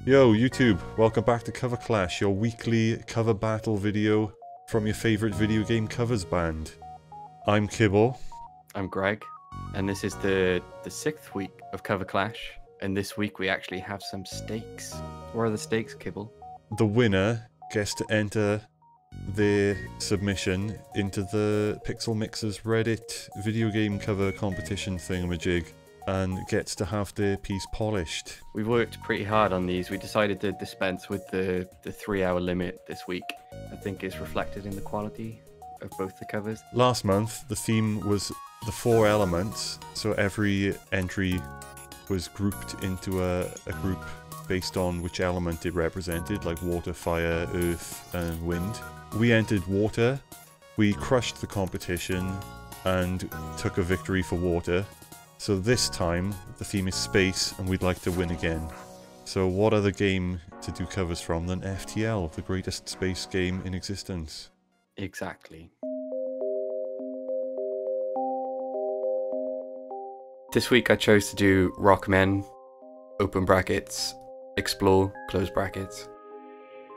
Yo, YouTube, welcome back to Cover Clash, your weekly cover battle video from your favourite video game covers band. I'm Kibble. I'm Greig, and this is the 6th week of Cover Clash, and this week we actually have some stakes. What are the stakes, Kibble? The winner gets to enter their submission into the Pixel Mixers Reddit video game cover competition thingamajig, and gets to have their piece polished. We've worked pretty hard on these. We decided to dispense with the 3-hour limit this week. I think it's reflected in the quality of both the covers. Last month, the theme was the 4 elements, so every entry was grouped into a group based on which element it represented, like water, fire, earth, and wind. We entered water, we crushed the competition, and took a victory for water. So this time, the theme is space, and we'd like to win again. So what other game to do covers from than FTL, the greatest space game in existence? Exactly. This week I chose to do ROCKMEN, open brackets, explore, close brackets.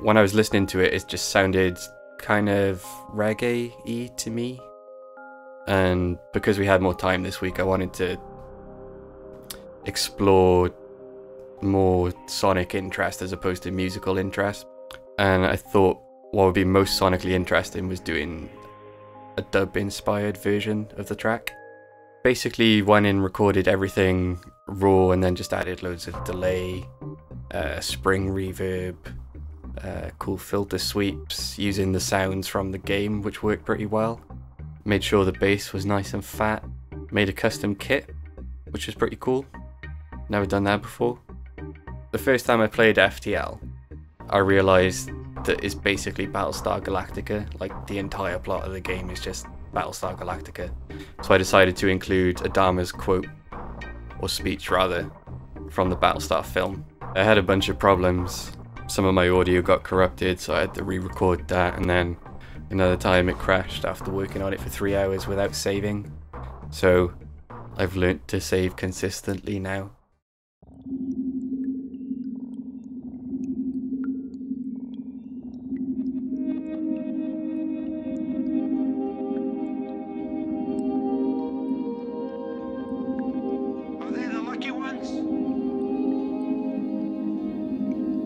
When I was listening to it, it just sounded kind of reggae-y to me. And because we had more time this week, I wanted to explore more sonic interest as opposed to musical interest. And I thought what would be most sonically interesting was doing a dub-inspired version of the track. Basically went in, recorded everything raw, and then just added loads of delay, spring reverb, cool filter sweeps, using the sounds from the game, which worked pretty well. Made sure the bass was nice and fat. Made a custom kit, which is pretty cool. Never done that before. The first time I played FTL, I realised that it's basically Battlestar Galactica. Like, the entire plot of the game is just Battlestar Galactica. So I decided to include Adama's quote, or speech rather, from the Battlestar film. I had a bunch of problems. Some of my audio got corrupted, so I had to re-record that, and then another time it crashed after working on it for 3 hours without saving. So I've learnt to save consistently now.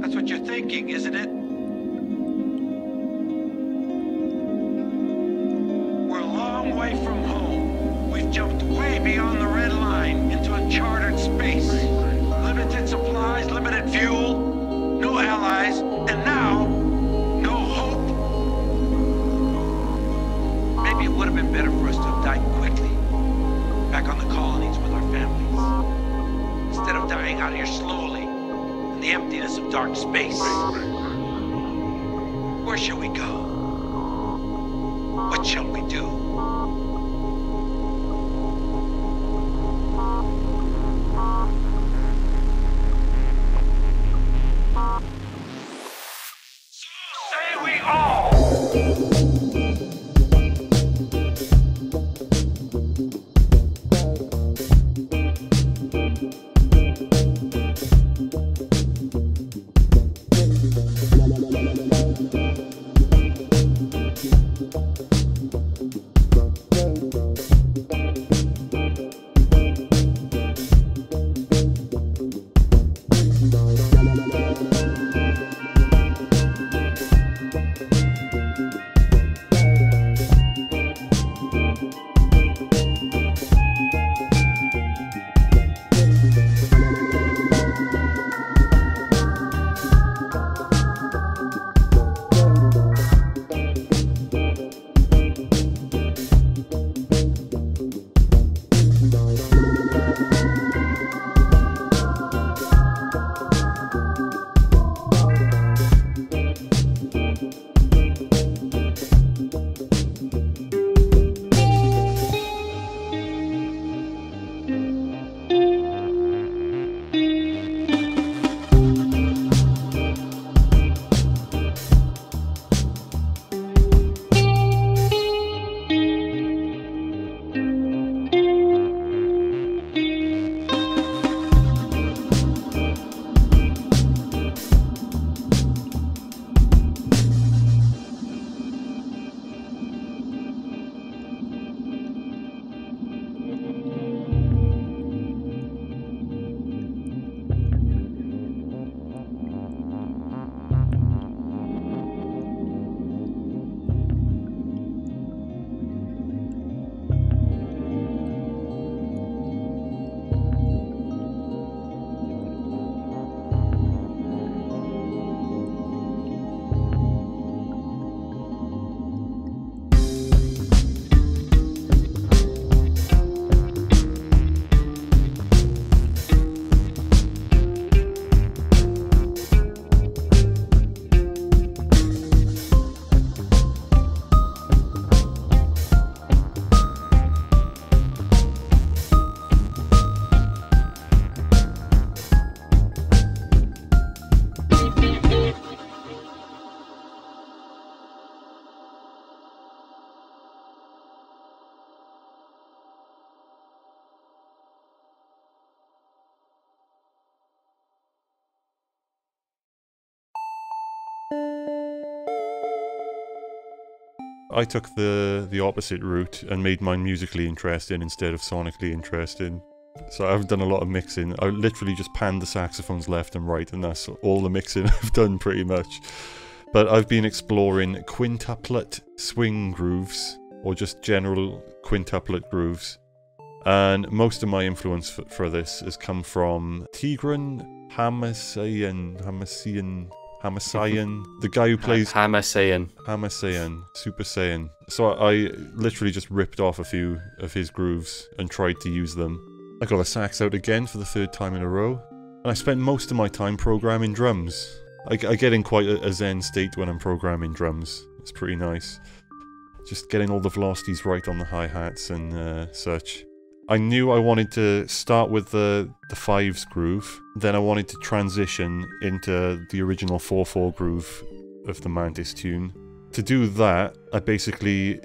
That's what you're thinking, isn't it? We're a long way from home. We've jumped way beyond the red line into uncharted space. Limited supplies, limited fuel, no allies, and now, no hope. Maybe it would have been better for us to have died quickly, back on the colonies with our families, instead of dying out here slowly in the emptiness of dark space. Where shall we go? What shall we do? So say we all! I took the opposite route and made mine musically interesting instead of sonically interesting. So I haven't done a lot of mixing. I literally just panned the saxophones left and right, and that's all the mixing I've done pretty much. But I've been exploring quintuplet swing grooves, or just general quintuplet grooves. And most of my influence for this has come from Tigran Hamasyan, the guy who plays Hamasyan, Super Saiyan. So I literally just ripped off a few of his grooves and tried to use them. I got a sax out again for the 3rd time in a row, and I spent most of my time programming drums. I get in quite a zen state when I'm programming drums. It's pretty nice. Just getting all the velocities right on the hi-hats and such. I knew I wanted to start with the 5s groove, then I wanted to transition into the original 4/4 groove of the Mantis tune. To do that, I basically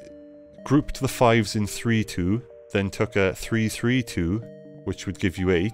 grouped the 5s in 3/2, then took a 3/3/2, which would give you 8.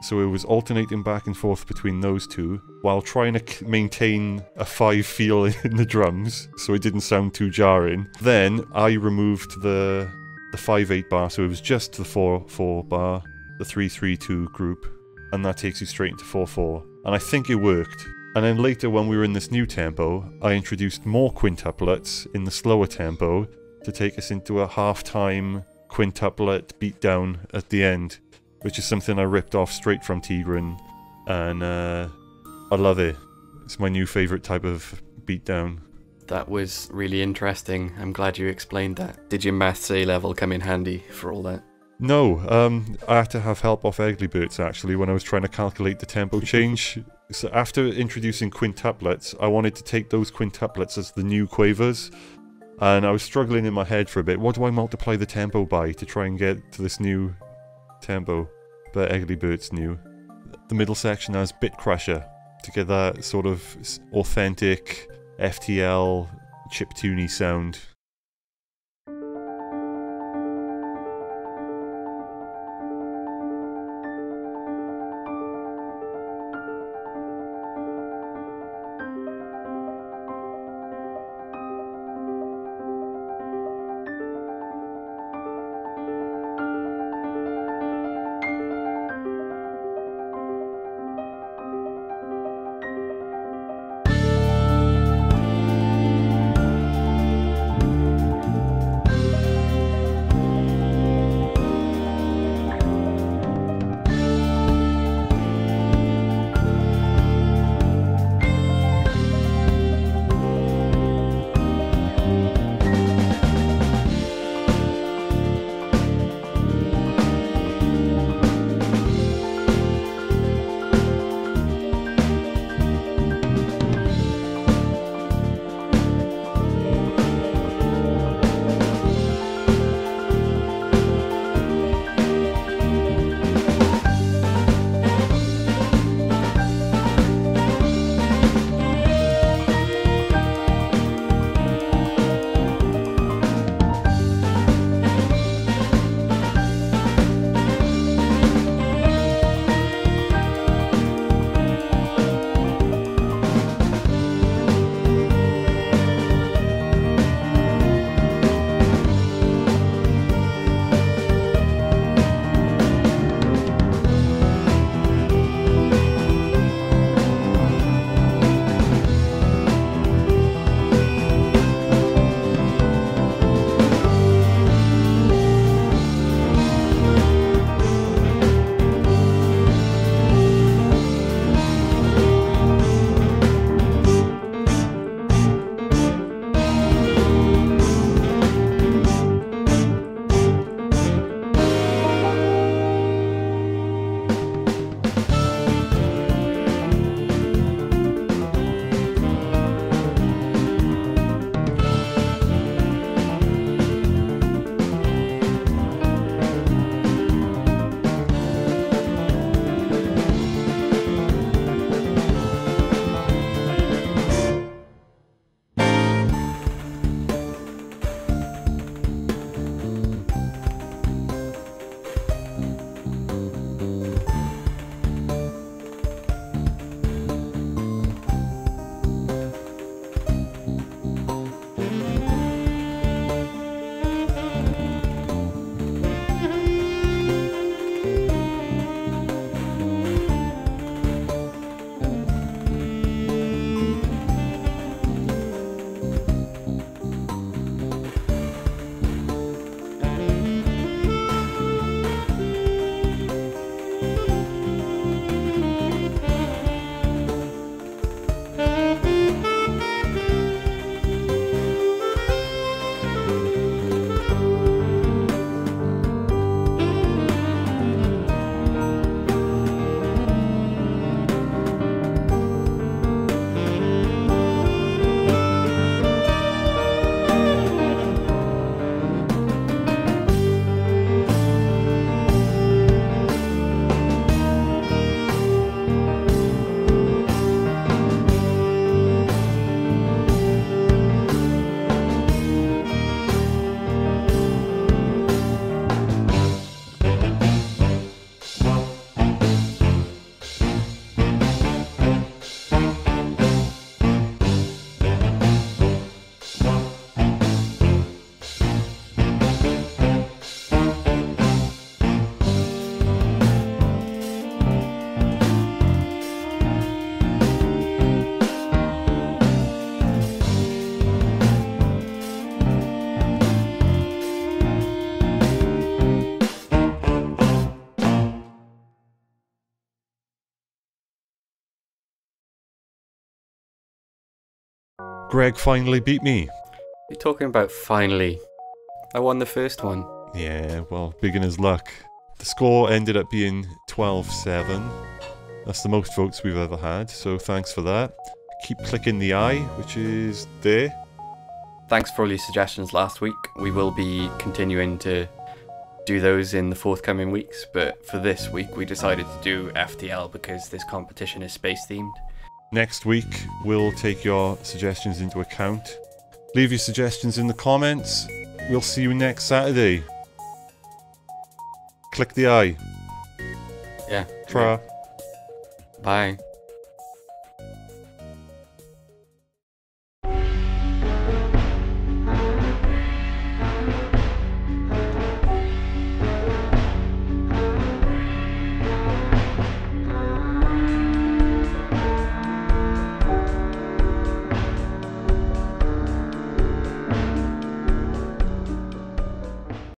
So it was alternating back and forth between those two, while trying to maintain a 5 feel in the drums, so it didn't sound too jarring. Then I removed the 5/8 bar, so it was just the 4/4 bar, the 3/3/2 group, and that takes you straight into 4/4. And I think it worked. And then later, when we were in this new tempo, I introduced more quintuplets in the slower tempo to take us into a half-time quintuplet beatdown at the end, which is something I ripped off straight from Tigran, and I love it. It's my new favourite type of beatdown. That was really interesting. I'm glad you explained that. Did your maths A level come in handy for all that? No, I had to have help off Eglybirds actually when I was trying to calculate the tempo change. So after introducing quintuplets, I wanted to take those quintuplets as the new quavers, and I was struggling in my head for a bit. What do I multiply the tempo by to try and get to this new tempo? But Eglybirds knew. The middle section has Bit Crusher to get that sort of authentic FTL chiptune sound. Greig finally beat me. You're talking about finally. I won the first one. Yeah, well, beginner's luck. The score ended up being 12-7. That's the most votes we've ever had, so thanks for that. Keep clicking the eye, which is there. Thanks for all your suggestions last week. We will be continuing to do those in the forthcoming weeks, but for this week we decided to do FTL because this competition is space themed. Next week, we'll take your suggestions into account. Leave your suggestions in the comments. We'll see you next Saturday. Click the eye. Yeah. Tra. Bye.